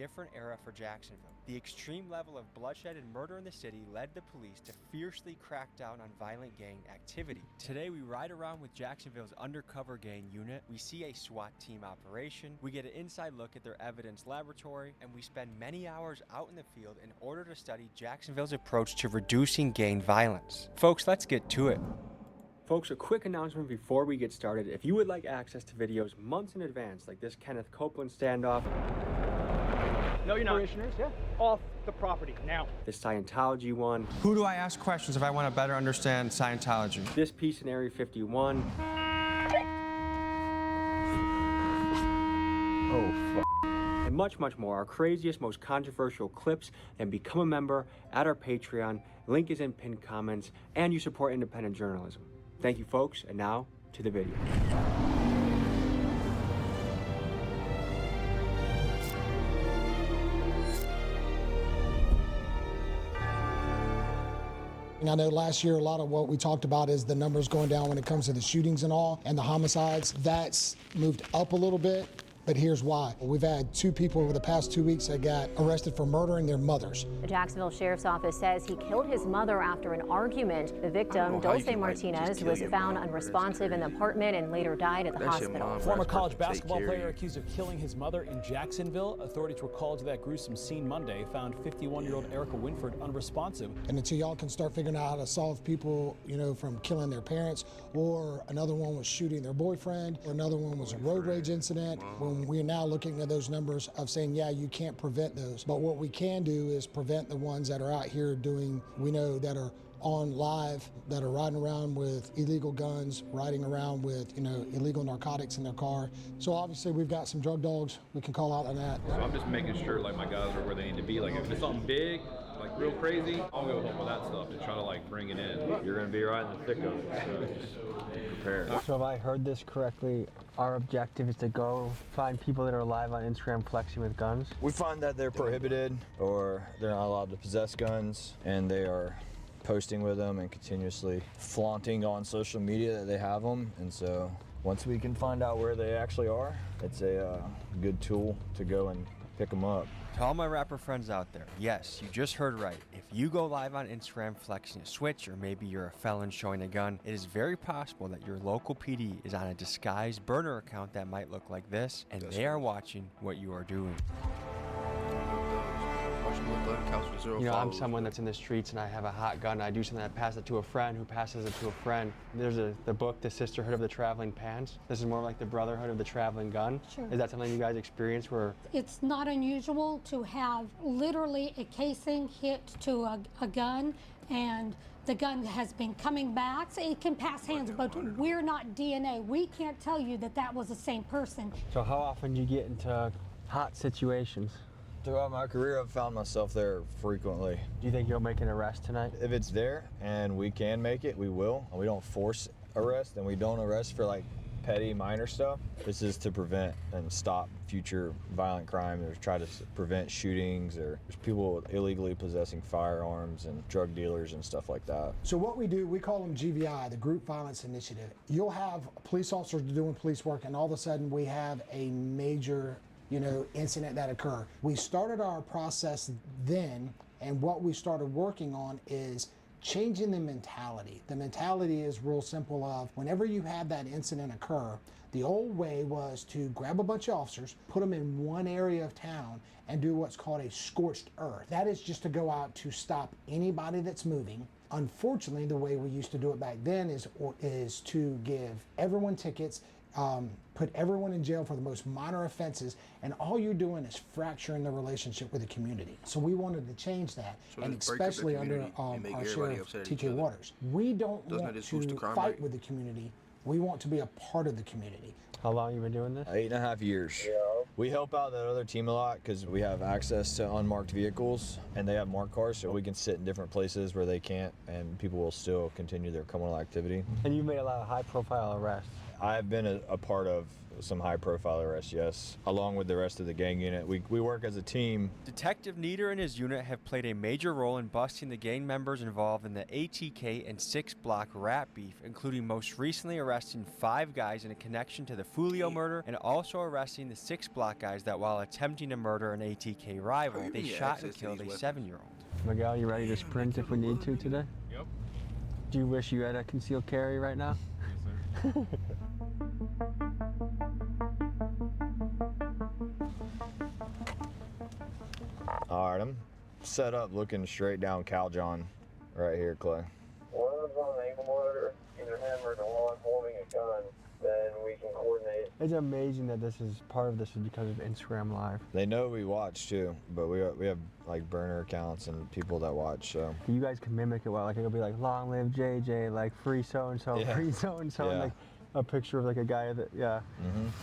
different era for Jacksonville. The extreme level of bloodshed and murder in the city led the police to fiercely crack down on violent gang activity. Today, we ride around with Jacksonville's undercover gang unit. We see a SWAT team operation. We get an inside look at their evidence laboratory, and we spend many hours out in the field in order to study Jacksonville's approach to reducing gang violence. Folks, let's get to it. Folks, a quick announcement before we get started. If you would like access to videos months in advance, like this Kenneth Copeland standoff, no, you're not. Parishioners, yeah. Off the property now. This Scientology one. Who do I ask questions if I want to better understand Scientology? This piece in Area 51. Oh, fuck. And much, much more. Our craziest, most controversial clips. And become a member at our Patreon. Link is in pinned comments. And you support independent journalism. Thank you, folks. And now to the video. I know last year a lot of what we talked about is the numbers going down when it comes to the shootings and all, and the homicides. That's moved up a little bit, but here's why. We've had 2 people over the past 2 weeks that got arrested for murdering their mothers. The Jacksonville Sheriff's Office says he killed his mother after an argument. The victim, Dulce Martinez, was found unresponsive in the apartment and later died at the hospital. Former college basketball player accused of killing his mother in Jacksonville. Authorities were called to that gruesome scene Monday, found 51-year-old Erica Winford unresponsive. And until y'all can start figuring out how to solve people, from killing their parents, or another one was shooting their boyfriend, or another one was a road rage incident, when we're now looking at those numbers of saying, yeah, you can't prevent those. But what we can do is prevent the ones that are out here we know that are on live, that are riding around with illegal guns, riding around with, illegal narcotics in their car. So obviously we've got some drug dogs we can call out on that. So I'm just making sure my guys are where they need to be. If it's something big, real crazy, I'll go home with that stuff to try to bring it in. You're gonna be right in the thick of it, so just be prepared. So if I heard this correctly, our objective is to go find people that are live on Instagram flexing with guns? We find that they're prohibited or they're not allowed to possess guns, and they are posting with them and continuously flaunting on social media that they have them. And so once we can find out where they actually are, it's a good tool to go and pick them up. To all my rapper friends out there, yes, you just heard right. If you go live on Instagram flexing a switch, or maybe you're a felon showing a gun, it is very possible that your local PD is on a disguised burner account that might look like this, and they are watching what you are doing. I'm someone that's in the streets and I have a hot gun. I do something, I pass it to a friend who passes it to a friend. There's the book, The Sisterhood of the Traveling Pants. This is more like the Brotherhood of the Traveling Gun. Sure. Is that something you guys experience where? It's not unusual to have literally a casing hit to a gun, and the gun has been coming back. So it can pass hands, but we're not DNA. We can't tell you that that was the same person. So how often do you get into hot situations? Throughout my career, I've found myself there frequently. Do you think you'll make an arrest tonight? If it's there and we can make it, we will. We don't force arrest, and we don't arrest for petty minor stuff. This is to prevent and stop future violent crime, or try to prevent shootings, or there's people illegally possessing firearms and drug dealers and stuff like that. So what we do, we call them GVI, the Group Violence Initiative. You'll have police officers doing police work, and all of a sudden we have a major incident that occur. We started our process then, and what we started working on is changing the mentality. The mentality is real simple of whenever you have that incident occur, the old way was to grab a bunch of officers, put them in one area of town, and do what's called a scorched earth. That is just to go out to stop anybody that's moving. Unfortunately, the way we used to do it back then is to give everyone tickets, put everyone in jail for the most minor offenses, and all you're doing is fracturing the relationship with the community. So we wanted to change that, and especially under our Sheriff TK Waters. We don't want to fight with the community. We want to be a part of the community. How long have you been doing this? 8.5 years. Yeah. We help out that other team a lot because we have access to unmarked vehicles, and they have marked cars, so we can sit in different places where they can't, and people will still continue their criminal activity. And you made a lot of high-profile arrests. I've been a part of some high-profile arrests, yes, along with the rest of the gang unit. We work as a team. Detective Nieder and his unit have played a major role in busting the gang members involved in the ATK and 6-block rat beef, including most recently arresting 5 guys in a connection to the Fulio murder and also arresting the 6-block guys that while attempting to murder an ATK rival, they shot and killed a 7-year-old. Miguel, you ready to sprint if we need to today? Yep. Do you wish you had a concealed carry right now? Yes, sir. All right, I'm set up looking straight down Cal John right here, Clay. One of them's on an ankle monitor, either him or the one holding a gun, then we can coordinate. It's amazing that this is part of this is because of Instagram Live. They know we watch too, but we have like burner accounts and people that watch, so. You guys can mimic it well. Like it'll be like long live JJ, like free so and so, free so and so, like a picture of like a guy that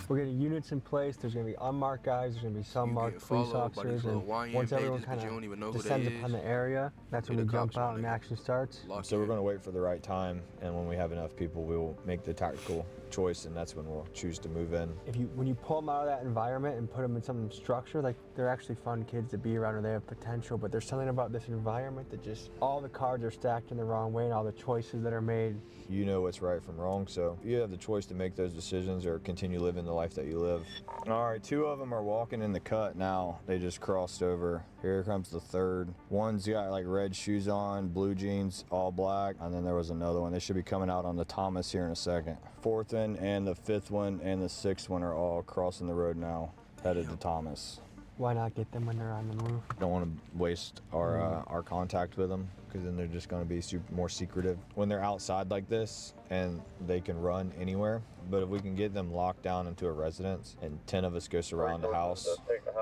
We're getting units in place. There's gonna be unmarked guys. There's gonna be some marked police officers, and once everyone kind of descends upon the area, that's when we jump out and action starts. So we're gonna wait for the right time, and when we have enough people, we will make the tactical choice, and that's when we'll choose to move in. When you pull them out of that environment and put them in some structure, like they're actually fun kids to be around, or they have potential. But there's something about this environment that just all the cards are stacked in the wrong way, and all the choices that are made. You know what's right from wrong, so you have the choice to make those decisions or continue living the life that you live. All right, 2 of them are walking in the cut now. They just crossed over. Here comes the 3rd. One's got like red shoes on, blue jeans, all black, and then there was another one. They should be coming out on the Thomas here in a second. 4th one and the 5th one and the 6th one are all crossing the road now, headed to Thomas. Why not get them when they're on the move? Don't want to waste our contact with them, because then they're just going to be more secretive when they're outside like this and they can run anywhere. But if we can get them locked down into a residence and 10 of us go surround the house,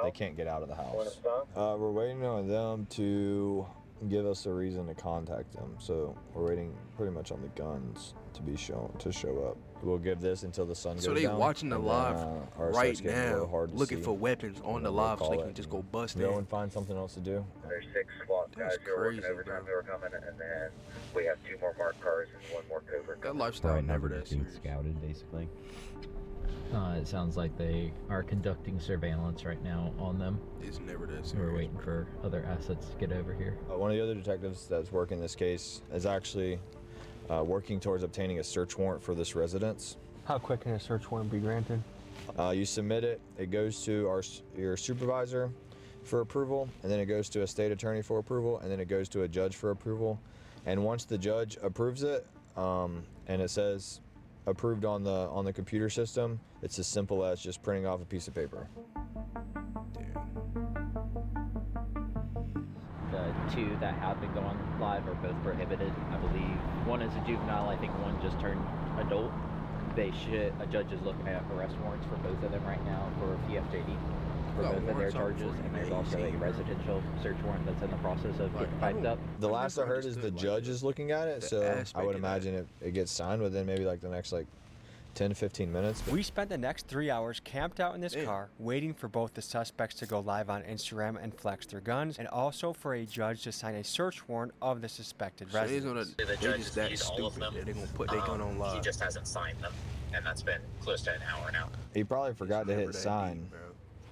they can't get out of the house. We're waiting on them to give us a reason to contact them. So we're waiting pretty much on the guns to show up. We'll give this until the sun goes down. So they watching the live right now, looking for see. weapons on the live so they can just go bust in. Go and find something else to do. There's 6 SWAT guys who are working overtime who are coming, and then we have 2 more marked cars and 1 more covert. That lifestyle never that being serious. scouted, basically. It sounds like they are conducting surveillance right now on them. It's never that serious. We're waiting for other assets to get over here. One of the other detectives that's working this case is actually working towards obtaining a search warrant for this residence. How quick can a search warrant be granted? You submit it, it goes to your supervisor for approval, and then it goes to a state attorney for approval, and then it goes to a judge for approval. And once the judge approves it, and it says approved on the computer system, it's as simple as just printing off a piece of paper. The 2 that have been going live are both prohibited, I believe. One is a juvenile, I think one just turned adult. A judge is looking at arrest warrants for both of them right now for PFJD for both of their charges, and there's also a residential search warrant that's in the process of getting typed up. The last I heard is the judge is looking at it, so I would imagine it gets signed within maybe like the next 10 to 15 minutes. We spent the next 3 hours camped out in this car, waiting for both the suspects to go live on Instagram and flex their guns, and also for a judge to sign a search warrant of the suspected residents. The judge is that stupid that they're going to put their gun on live. He just hasn't signed them, and that's been close to an hour now. He probably forgot to hit sign.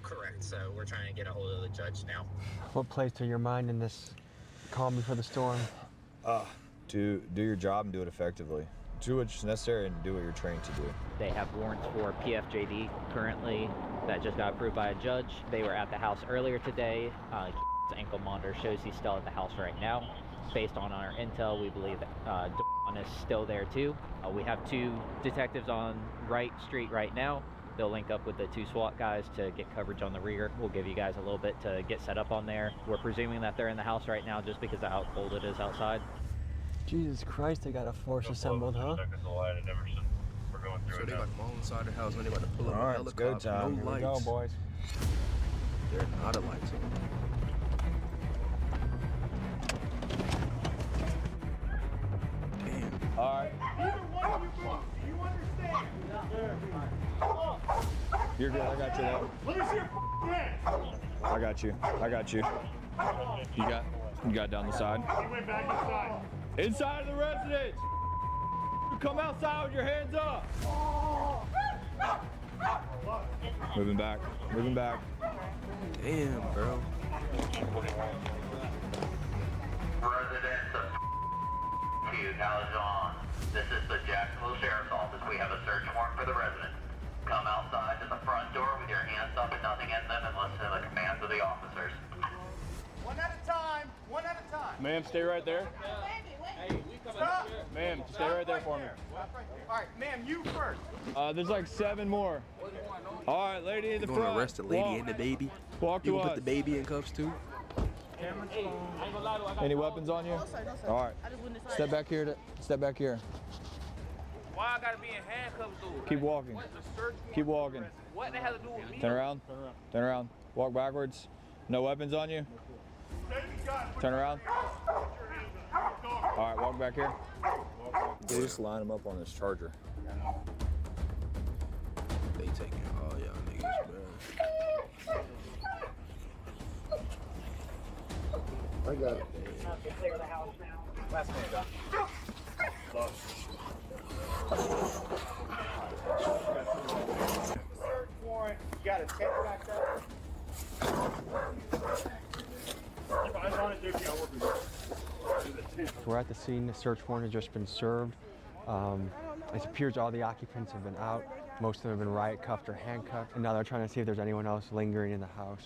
Correct, so we're trying to get a hold of the judge now. What plays to your mind in this calm before the storm? To do your job and do it effectively. Do what's necessary and do what you're trained to do. They have warrants for PFJD currently that just got approved by a judge. They were at the house earlier today. His ankle monitor shows he's still at the house right now. Based on our intel, we believe that Dawn is still there too. We have 2 detectives on Wright Street right now. They'll link up with the 2 SWAT guys to get coverage on the rear. We'll give you guys a little bit to get set up on there. We're presuming that they're in the house right now just because of how cold it is outside. Jesus Christ, they got a force assembled, huh? So they got them all inside the house, and they about to pull up a helicopter. Go time. No lights. Here we go, boys. There are not a lights on. Damn. All right. You understand? You're good. I got you now. Let me see your hands. I got you. You got down the side. He went back inside. Inside of the residence. Come outside with your hands up. Moving back. Moving back. Damn, bro. Residents of Calzone. This is the Jacksonville Sheriff's Office. We have a search warrant for the resident. Come outside to the front door with your hands up and nothing in them unless to the commands of the officers. One at a time. One at a time. Ma'am, stay right there. Stop. Ma'am, stay right there for me. All right, ma'am, you first. There's like 7 more. All right, lady in the front. Gonna arrest the lady and the baby. Walk You to can us. put the baby in cuffs too. Any weapons on you? No, sir, no, sir. All right. I just went inside. Step back here. Step back here. Why I gotta be in handcuffs, dude? Keep walking. Keep walking. What the hell to do with me? Turn around. Turn around. Walk backwards. No weapons on you. Turn around. All right, walk back here. We'll just line them up on this charger. They taking all y'all niggas, bro. I got it. Clear the house now. Last man, John. Search warrant. You got a tent back there. We're at the scene. The search warrant has just been served. It appears all the occupants have been out. Most of them have been riot cuffed or handcuffed, and now they're trying to see if there's anyone else lingering in the house.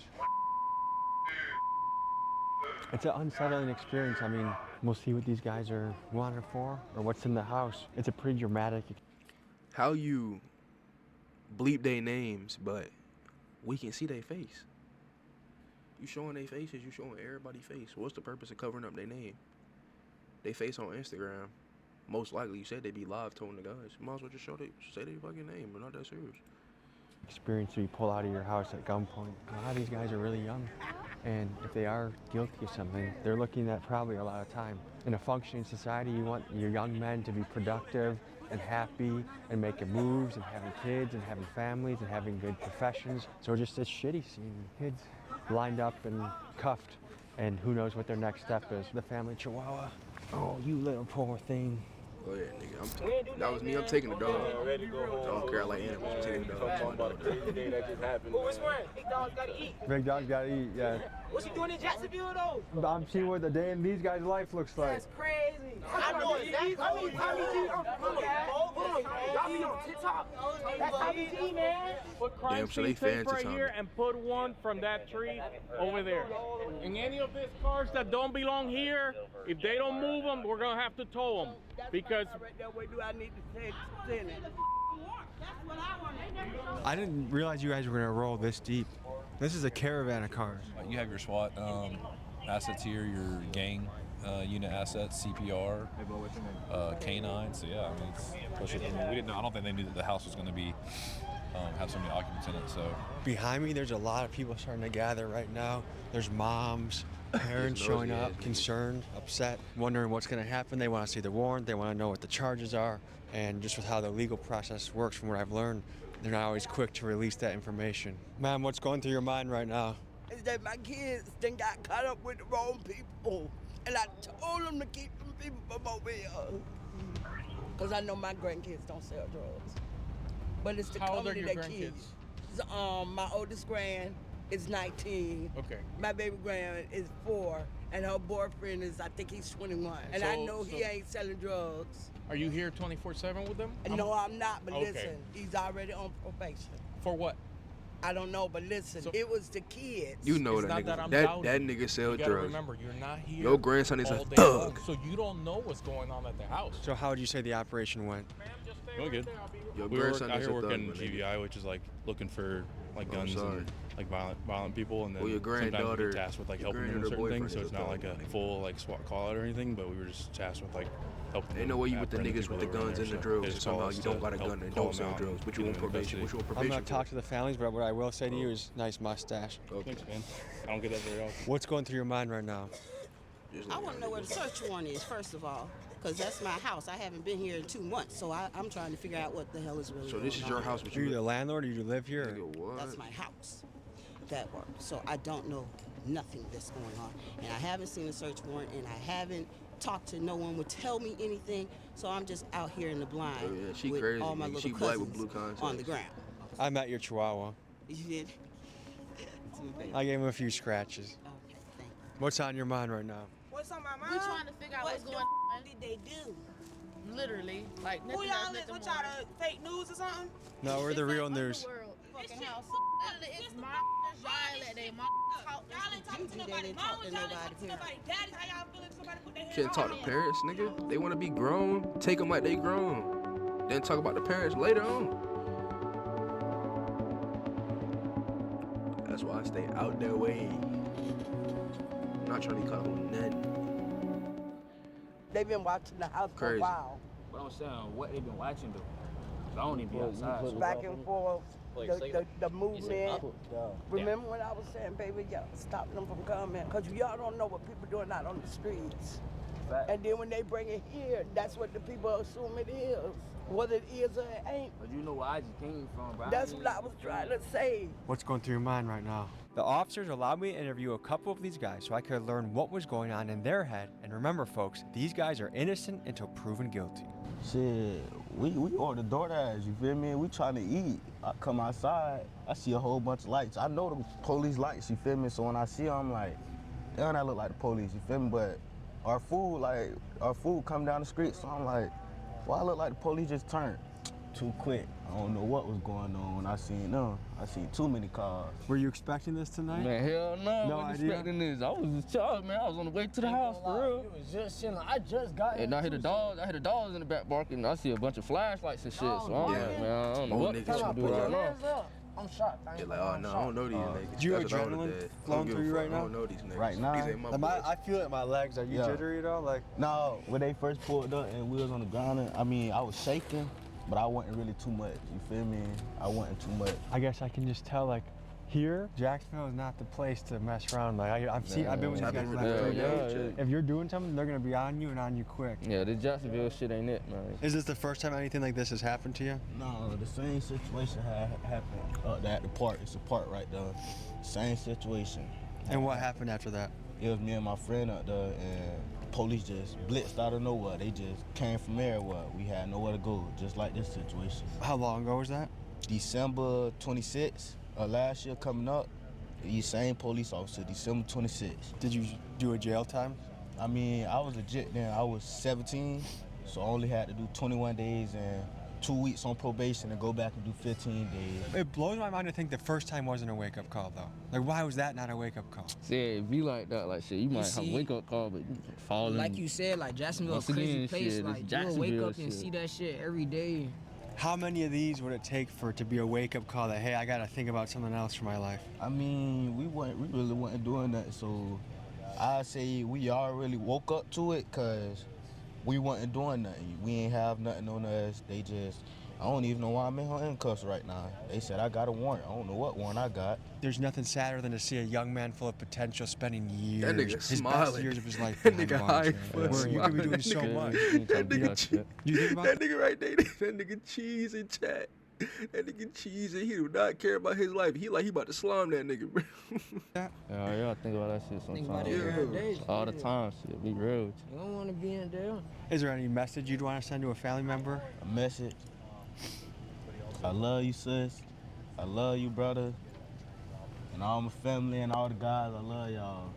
It's an unsettling experience. I mean, we'll see what these guys are wanted for or what's in the house. It's a pretty dramatic. How you bleep their names, but we can see their face. You showing their faces, you showing everybody's face. What's the purpose of covering up their name? They face on Instagram. Most likely, you said they be live towing the guys. You might as well just say their fucking name. We're not that serious. Experience you pull out of your house at gunpoint. A lot of these guys are really young, and if they are guilty of something, they're looking at probably a lot of time. In a functioning society, you want your young men to be productive and happy and making moves and having kids and having families and having good professions. So just it's shitty seeing kids lined up and cuffed, and who knows what their next step is. The family chihuahua. Oh, you little poor thing. Oh yeah, nigga. That was me. I'm taking the dog. I don't care. I like animals. I'm taking the dog. What's wrong? Big dog's gotta eat. Big dogs gotta eat, yeah. What's he doing in Jacksonville though? I'm seeing what the day in these guys' life looks like. That's crazy. I know exactly. Tommy G. Got me on TikTok. That's Tommy G, man. Put crime Damn, so they scene tape fans of right Tommy. here and put one from that tree over there. And any of these cars that don't belong here, if they don't move them, we're gonna have to tow them because. I didn't realize you guys were gonna roll this deep. This is a caravan of cars. You have your SWAT assets here, your gang unit assets, CPR, K9. So yeah, I mean, especially we didn't know. I don't think they knew that the house was going to be have so many occupants in it. So behind me, there's a lot of people starting to gather right now. There's moms, parents showing up, concerned, upset, wondering what's going to happen. They want to see the warrant. They want to know what the charges are. And just with how the legal process works, from what I've learned, they're not always quick to release that information. Ma'am, what's going through your mind right now? Is that my kids then got caught up with the wrong people. And I told them to keep them people from over here. Because I know my grandkids don't sell drugs. But it's the How old are company your that grandkids? kids. My oldest grand is 19. Okay. My baby grand is 4. And her boyfriend is, I think he's 21. And I know he ain't selling drugs. Are you here 24/7 with them? No, I'm not, but Okay. listen, he's already on probation. For what? I don't know, but listen, it was the kids. You know It's that not nigga. that I'm That doubting. nigga sell You gotta drugs. remember, you're not here. Your grandson is a all day thug. long, so you don't know what's going on at the house. So how would you say the operation went? really good. Your We were grandson out is here a thug, working my nigga. GVI, which is like looking for like Oh, guns sorry. and like violent people, and then Well, your sometimes we granddaughter- get tasked with like your helping them with certain granddaughter things. So it's boyfriend not is a like a thug. full like SWAT call out or anything, but we were just tasked with like helping. They them know where you with the apprehend niggas with the people that were guns in and the there. So drugs, they and just call somehow us you don't to got a help gun and call don't them sell out drugs, and but you get on them probation. What's investigated. you on I'm probation gonna talk for? to the families, but what I will say to you is nice mustache. Thanks, man. I don't get that very often. What's going through your mind right now? I want to know where the search warrant is, first of all, because that's my house. I haven't been here in 2 months, so I'm trying to figure out what the hell is really So going on. this is your house, but Are you the landlord or do you live here? Nigga, what? That's my house. That work. So I don't know nothing that's going on. And I haven't seen a search warrant, and I haven't talk to no one, would tell me anything. So I'm just out here in the blind Oh, yeah, she with crazy, all my nigga. little She black with cousins blue contacts. on the ground. I met your Chihuahua. You did? I gave him a few scratches. Okay, thank you. What's on your mind right now? What's on my mind? We trying to figure out what's going on. What did they do? Literally, like Who nothing y'all else, is? nothing What more. y'all the fake news or something? No, we're the real news. Underworld fucking house. Literally, it's my y'all let they mom talk. Y'all ain't talking to nobody. Mamas, y'all ain't talking to nobody. Daddies, how y'all feeling? Somebody put their hands Can't talk to parents, nigga. They want to be grown. Take them like they grown. Then talk about the parents later on. That's why I stay out their way. I'm not trying to be caught on nothing. They've been watching the house for a Crazy. while. But I'm saying what they've been watching though. I don't even be outside. Back and forth, the movement. Remember when I was saying, baby, y'all stop them from coming? Because y'all don't know what people doing out on the streets. And then when they bring it here, that's what the people assume it is. Whether it is or it ain't. But you know where I just came from, bro. That's what I was trying to say. What's going through your mind right now? The officers allowed me to interview a couple of these guys so I could learn what was going on in their head. And remember, folks, these guys are innocent until proven guilty. Shit, we order DoorDash, you feel me? We trying to eat. I come outside, I see a whole bunch of lights. I know the police lights, you feel me? So when I see them, I'm like, damn, that look like the police, you feel me? But our food come down the street, so I'm like, why look like the police just turned? Too quick. I don't know what was going on when I seen them. I seen too many cars. Were you expecting this tonight? Man, hell no. No I wasn't idea. expecting this. I was just charged, man. I was on the way to the house for real. It was just chilling. I just got And I hear the dogs in the back barking. I see a bunch of flashlights and shit. So I'm like, man, I don't know Old what niggas to should do put right your now. hands up. I'm shocked. They're like, oh no, I don't know these niggas. Do you That's what I would've adrenaline did. flowing Don't give through a you fuck. right now? I don't know these niggas. Right now? These ain't my boys. I feel it in my legs. Are you Yeah. jittery at all? Like, No, when they first pulled up and we was on the ground, I mean, I was shaking, but I wasn't really too much, you feel me? I wasn't too much. I guess I can just tell, like, here, Jacksonville is not the place to mess around. Like, I've been with these guys for like 3 days. If you're doing something, they're gonna be on you and on you quick. Yeah, this Jacksonville shit ain't it, man. Is this the first time anything like this has happened to you? No, the same situation had happened at the park. It's a park right there. Same situation. And what happened after that? It was me and my friend up there, and police just blitzed out of nowhere. They just came from everywhere. We had nowhere to go, just like this situation. How long ago was that? December 26th of last year coming up. These same police officer, December 26th. Did you do a jail time? I mean, I was legit then. I was 17, so I only had to do 21 days and 2 weeks on probation and go back and do 15 days. It blows my mind to think the first time wasn't a wake-up call, though. Like, why was that not a wake-up call? See, it be like that, like shit. You might have a wake up call, but you fall in. Like you said, like Jacksonville, a Once crazy again, place. shit, Like it's you'll wake Jacksonville up and shit. see that shit every day. How many of these would it take for it to be a wake-up call that, hey, I gotta think about something else for my life? I mean, we really wasn't doing that, so I say we all really woke up to it because we wasn't doing nothing. We ain't have nothing on us. They just, I don't even know why I'm in handcuffs right now. They said I got a warrant. I don't know what warrant I got. There's nothing sadder than to see a young man full of potential spending years, That nigga his best smiling. years of his life That behind nigga high bars, foot where you could be smiling. doing so That much. That nigga, You think about that nigga right there, that nigga cheese in chat. That nigga cheese, he do not care about his life. He like he about to slime that nigga, bro. Yeah, I think about that shit Think about sometimes. it every day. All the time, shit. Be real with You don't want to be in there. Is there any message you'd want to send to a family member? A message. I love you, sis. I love you, brother. And all my family and all the guys, I love y'all.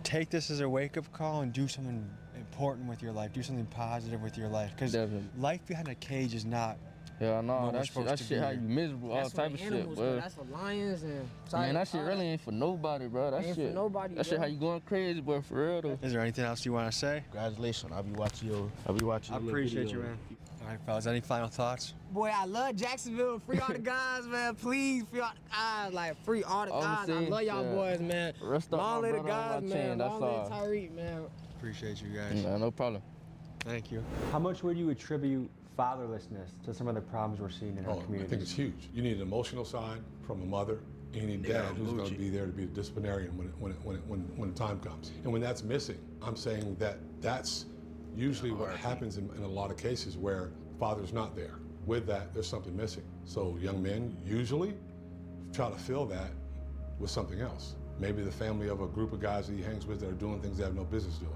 Take this as a wake-up call and do something important with your life. Do something positive with your life. Because life behind a cage is not. Yeah, no, what we're that supposed shit to be. how you miserable, all That's type for of shit, animals, bro. That's for lions and. Man, that shit really ain't for nobody, bro. That Ain't shit. for nobody, That shit bro. how you going crazy, boy, for real though. Is there anything else you want to say? Congratulations. I'll be watching your I little appreciate you, video. man. All right, fellas. Any final thoughts? Boy, I love Jacksonville. Free all the guys, man. Please, free all the guys. Like, free all the guys. I love y'all boys, man. Rest up, Long my live the brother, on guys, my man. chain, that's Long live all. Tyreek, man. Appreciate you guys. Nah, no problem. Thank you. How much would you attribute fatherlessness to some of the problems we're seeing in our I community? think it's huge. You need an emotional side from a mother, and you need dad who's going to be there to be a disciplinarian when the time comes. And when that's missing, I'm saying that's usually what happens in a lot of cases where father's not there. With that, there's something missing. So young men usually try to fill that with something else. Maybe the family of a group of guys that he hangs with that are doing things they have no business doing.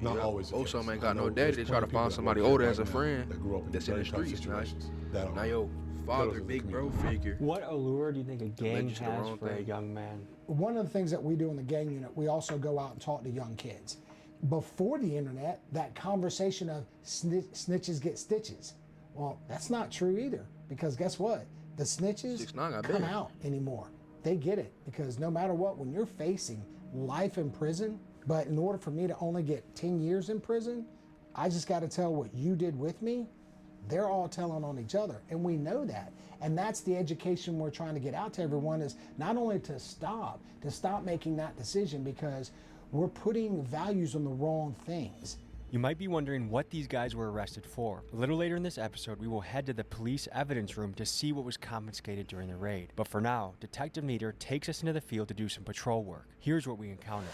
Not always. Most of them ain't got no know daddy. They there's try to plenty of find people somebody that work older here as a right now friend that grew up in that's in the very tough streets. situations that are Now your killers father, of the big bro community. figure. What allure do you think a gang led you to the has wrong for a thing. young man? One of the things that we do in the gang unit, we also go out and talk to young kids. Before the internet, that conversation of snitches get stitches. Well, that's not true either, because guess what? The snitches come out anymore. They get it, because no matter what, when you're facing life in prison, but in order for me to only get 10 years in prison, I just got to tell what you did with me. They're all telling on each other, and we know that. And that's the education we're trying to get out to everyone, is not only to stop making that decision, because we're putting values on the wrong things. You might be wondering what these guys were arrested for. A little later in this episode, we will head to the police evidence room to see what was confiscated during the raid. But for now, Detective Nieder takes us into the field to do some patrol work. Here's what we encountered.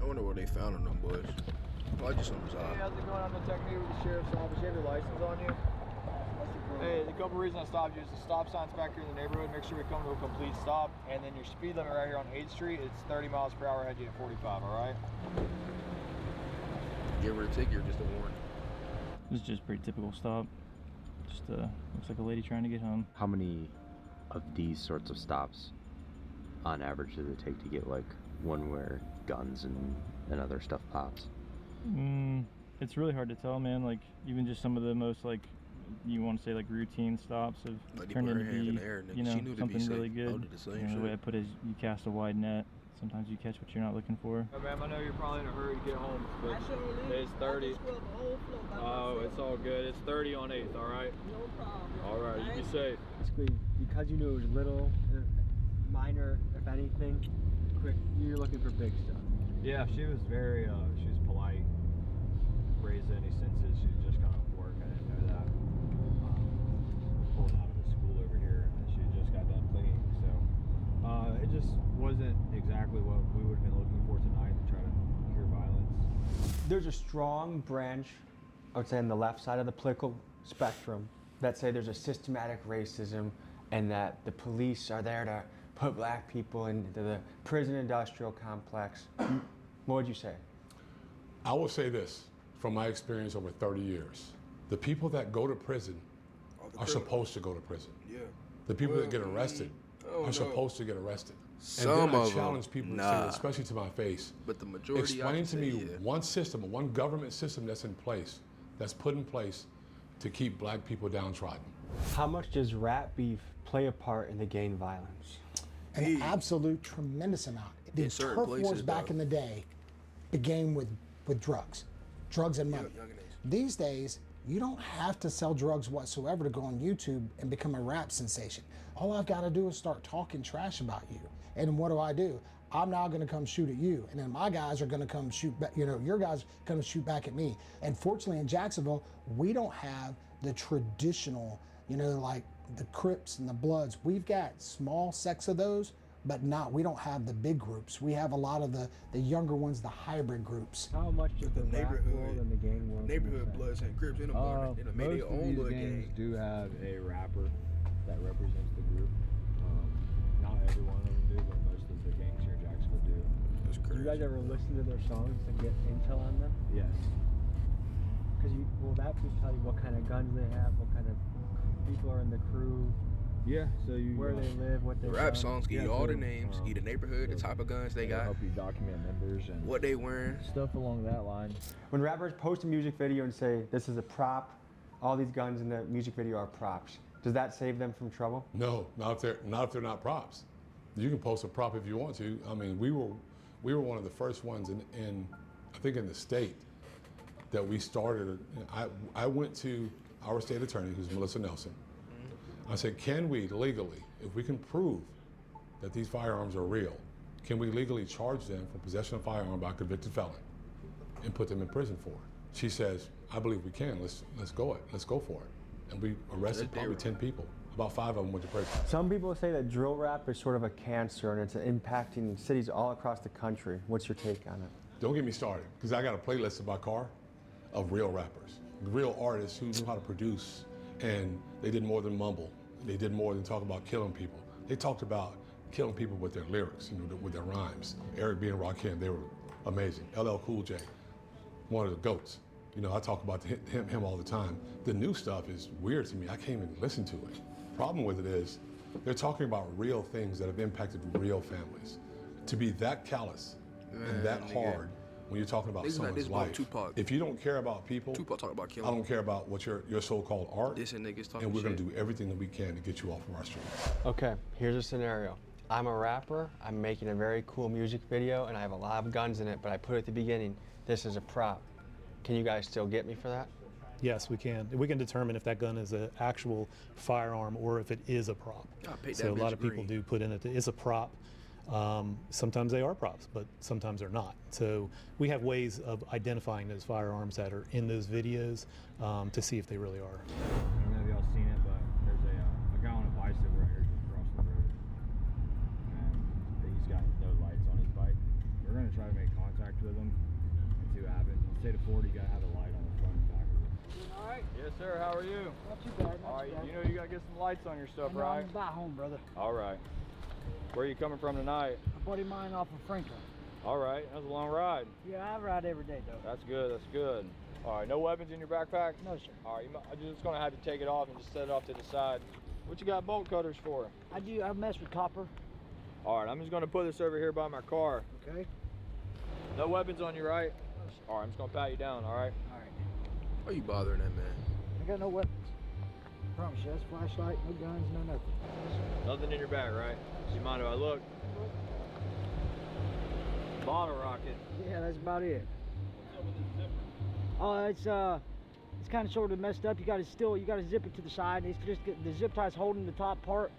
I wonder what they found on them boys. Well, just on the side. Hey, how's it going? I'm the technique with the sheriff's office. You have your license on you? Hey, the couple reasons I stopped you is the stop signs back here in the neighborhood. Make sure we come to a complete stop. And then your speed limit right here on 8th Street, it's 30 miles per hour, head you at 45, all right? Give her a ticket or just a warrant? This is just a pretty typical stop. Just looks like a lady trying to get home. How many of these sorts of stops on average does it take to get like one where guns and other stuff pops? It's really hard to tell, man. Like even just some of the most like you want to say like routine stops have Like turned into in be the air, you know she knew to be something really safe. I good. did the same You know, the way I put it is you cast a wide net. Sometimes you catch what you're not looking for. Oh, ma'am, I know you're probably in a hurry to get home, but it's 30. Oh, it's all good. It's 30 on 8th, all right? No problem. All right, you be safe. Basically, because you knew it was little, minor, if anything, quick, you're looking for big stuff. Yeah, she was very, she was polite, raised any senses. She was just got off work. I didn't know that. Pulling out of the school over here, and she just got done cleaning. So it just wasn't exactly what we would have been looking for tonight to try to cure violence. There's a strong branch, I would say, on the left side of the political spectrum that say there's a systematic racism and that the police are there to put black people into the prison industrial complex. What would you say? I will say this, from my experience over 30 years. The people that go to prison are supposed to go to prison. Yeah. The people that get arrested are supposed to get arrested. Some and then I of challenge them, people to nah. say, especially to my face, But the majority, explain to me yeah. one system, one government system that's in place, that's put in place to keep black people downtrodden. How much does rat beef play a part in the gang violence? An absolute tremendous amount. The turf wars back in the day began with drugs and money. These days, you don't have to sell drugs whatsoever to go on YouTube and become a rap sensation. All I've got to do is start talking trash about you. And what do? I'm now going to come shoot at you, and then my guys are going to come shoot back, your guys are going to shoot back at me. And fortunately in Jacksonville, we don't have the traditional, like the Crips and the Bloods. We've got small sects of those, but we don't have the big groups. We have a lot of the younger ones, the hybrid groups. How much does the rap world and the gang world? Neighborhood Bloods and Crips in the bar. They done made their own little gang. Do have a rapper that represents the group. Not every one of them do, but most of the gangs here in Jacksonville do. That's crazy. Do you guys ever listen to their songs and get intel on them? Yes. Because will that tell you what kind of guns they have, what kind of people are in the crew? Yeah, so where they live, what they rap songs give you all the names, give you the neighborhood, the type of guns they got, help you document members and what they wearing, stuff along that line. When rappers post a music video and say this is a prop, all these guns in the music video are props, does that save them from trouble? No, not if they're not props. You can post a prop if you want to. I mean, we were one of the first ones in I think in the state that we started. I went to our state attorney, who's Melissa Nelson. I said, can we legally, if we can prove that these firearms are real, can we legally charge them for possession of a firearm by a convicted felon and put them in prison for it? She says, I believe we can. Let's go for it. And we arrested probably 10 people. About 5 of them went to prison. Some people say that drill rap is sort of a cancer and it's impacting cities all across the country. What's your take on it? Don't get me started, because I got a playlist in my car of real rappers, real artists who know how to produce And they did more than mumble. They did more than talk about killing people. They talked about killing people with their lyrics, you know, with their rhymes. Eric B. and Rakim, they were amazing. LL Cool J, one of the GOATs. You know, I talk about him all the time. The new stuff is weird to me. I can't even listen to it. Problem with it is, they're talking about real things that have impacted real families. To be that callous and that hard when you're talking about someone's life. If you don't care about people, talk about killing. I don't care about what your so-called art, and we're gonna do everything that we can to get you off of our streets. Okay, here's a scenario. I'm a rapper, I'm making a very cool music video, and I have a lot of guns in it, but I put at the beginning, this is a prop. Can you guys still get me for that? Yes, we can. We can determine if that gun is an actual firearm or if it is a prop. So a lot of people do put in it, it's a prop. Sometimes they are props, but sometimes they're not. So we have ways of identifying those firearms that are in those videos to see if they really are. I don't know if y'all seen it, but there's a guy on a bicycle right here just across the road. And he's got no lights on his bike. We're going to try to make contact with him and see what happens. In the state of Florida, you got to have a light on the front and back of it. All right. Yes, sir. How are you? Not too bad. All right. You know you got to get some lights on your stuff, right? I'm about home, brother. All right. Where are you coming from tonight? A buddy of mine off of Franklin. All right. That was a long ride. Yeah, I ride every day, though. That's good. That's good. All right. No weapons in your backpack? No, sir. All right. I'm just going to have to take it off and just set it off to the side. What you got bolt cutters for? I mess with copper. All right. I'm just going to put this over here by my car. Okay. No weapons on you, right? All right. I'm just going to pat you down, all right? All right. Why are you bothering that man? I got no weapons. I promise you, that's flashlight, no guns, no nothing. Nothing in your bag, right? You mind if I look? Bottle rocket. Yeah, that's about it. Oh, it's kind of sort of messed up. You got to zip it to the side. It's just the zip tie's holding the top part.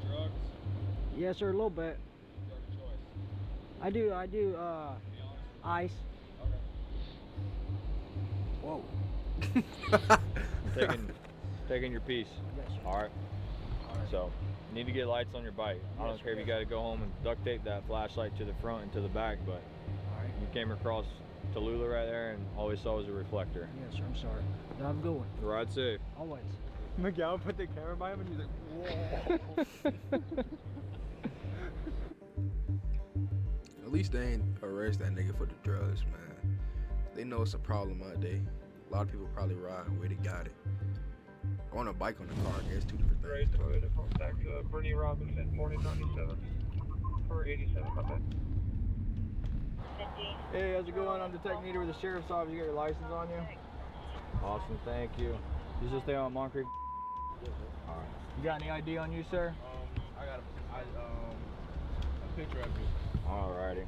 Drugs? Yes, sir, a little bit. I do. Ice. Whoa. taking your piece. Yes, sir. All right. So, you need to get lights on your bike. I don't care if you got to go home and duct tape that flashlight to the front and to the back, but you came across Tallulah right there and all we saw was a reflector. Yes, sir, I'm sorry. Now I'm going. Ride safe. Always. Miguel put the camera by him and he's like, whoa. At least they ain't arrest that nigga for the drugs, man. They know it's a problem out there. A lot of people probably ride where they got it. On a bike on the car, there's two different things. Back to Bernie Robinson, 4097 for 87, my bad. Hey, how's it going? I'm Detective Neater with the Sheriff's Office. You got your license on you? Awesome, thank you. You just stay on Moncrief? Yes, sir. All right. You got any ID on you, sir? I got a picture of you. Alrighty.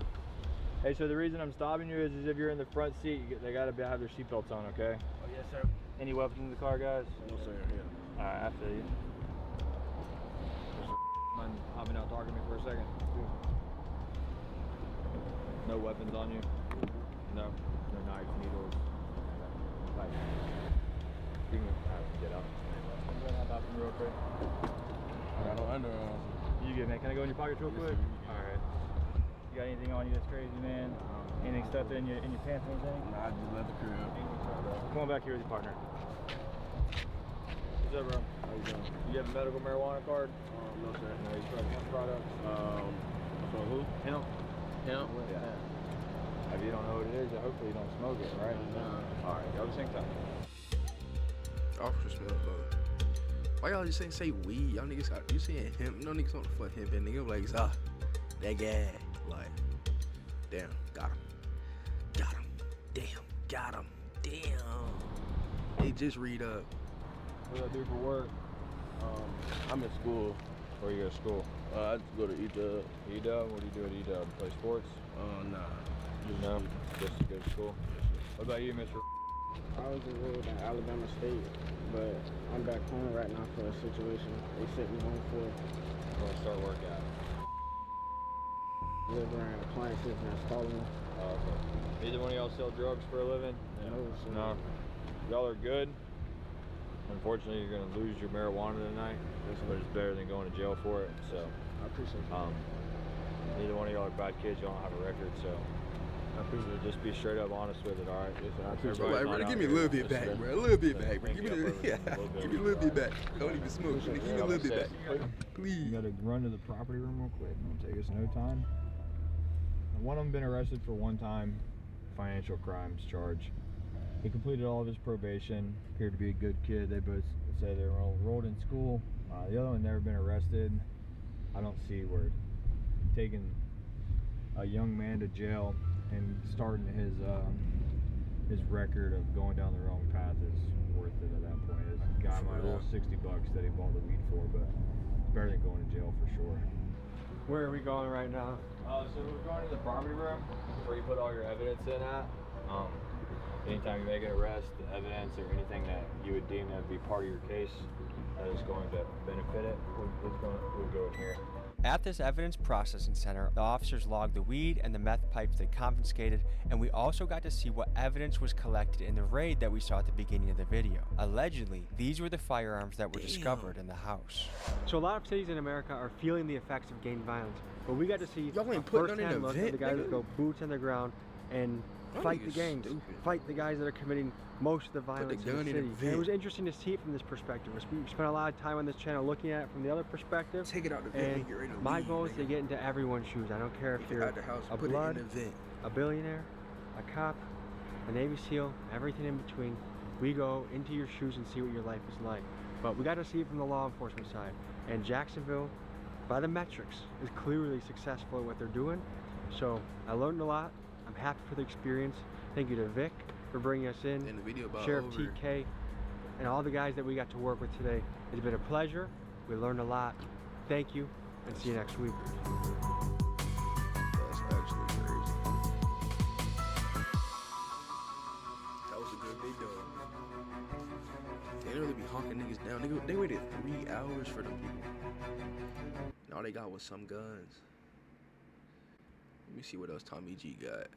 Hey, so the reason I'm stopping you is if you're in the front seat, they gotta have their seatbelts on, okay? Oh, yes, sir. Any weapons in the car, guys? No, sir. Yeah. Alright, I feel you. Mind hopping out talking to me for a second? No weapons on you? No? No knives, needles? Like, you can get out. I'm going to hop out real quick. I got no underarms. You good, man? Can I go in your pockets real quick? Alright. You got anything on you that's crazy, man? Anything stuffed in your pants or anything? Nah, I just left the crib. Come on back here with your partner. What's up, bro? How you doing? You have a medical marijuana card? No, sir. No, you try hemp products? For who? Hemp. Hemp? Yeah. If you don't know what it is, hopefully you don't smoke it, right? Nah. Alright, y'all just hang tight. Officer smell low. Why y'all just say weed? Y'all niggas got, you saying hemp? No niggas want to fuck hemp and nigga like, that guy. Like, damn, got him. Got him. Damn, got him. Damn. Hey, just read up. What do I do for work? I'm in school. Where you go to school? I just go to E-Dub. E-Dub? What do you do at E-Dub? Play sports? Nah. No? Just to go to school? What about you, Mr.? I was enrolled in Alabama State, but I'm back home right now for a situation they sent me home for. Where I start work at? Delivering appliances and installing them. Oh, okay. Either one of y'all sell drugs for a living? No. Y'all are good. Unfortunately, you're going to lose your marijuana tonight, but it's better than going to jail for it. So I appreciate it. Neither one of y'all are bad kids. Y'all don't have a record, so I appreciate it. Just be straight up honest with it, all right? Like, bro, give me a little bit back, bro. A little bit back, bro. Give me a little bit back. Don't even smoke. Give me a little bit back. Please. You gotta run to the property room real quick. It'll take us no time. One of them been arrested for one-time financial crimes charge. He completed all of his probation, appeared to be a good kid. They both say they were enrolled in school. The other one never been arrested. I don't see where taking a young man to jail and starting his record of going down the wrong path is worth it at that point. This guy might owe $60 that he bought the weed for, but it's better than going to jail for sure. Where are we going right now? So we're going to the property room where you put all your evidence in at. Anytime you make an arrest, the evidence or anything that you would deem to be part of your case that is going to benefit it, we'll go in here. At this evidence processing center, the officers logged the weed and the meth pipes they confiscated, and we also got to see what evidence was collected in the raid that we saw at the beginning of the video. Allegedly, these were the firearms that were discovered in the house. So a lot of cities in America are feeling the effects of gang violence, but we got to see Y'all ain't a putting first-hand on look an at the guys event, that go boots on the ground and fight the gangs, fight the guys that are committing most of the violence in the city. And it was interesting to see it from this perspective. We spent a lot of time on this channel looking at it from the other perspective. Take it out the vent and get ready to my leave, goal is to get into everyone's shoes. I don't care if you're out the house, a put blood, it in the vent. a billionaire, a cop, a Navy SEAL, everything in between. We go into your shoes and see what your life is like. But we got to see it from the law enforcement side. And Jacksonville, by the metrics, is clearly successful at what they're doing. So I learned a lot. I'm happy for the experience. Thank you to Vic for bringing us in, And the video about Sheriff over. TK, and all the guys that we got to work with today. It's been a pleasure. We learned a lot. Thank you, and see you next week. That's actually crazy. That was a good video. They didn't really be honking niggas down. They waited 3 hours for them people. And all they got was some guns. Let me see what else Tommy G got.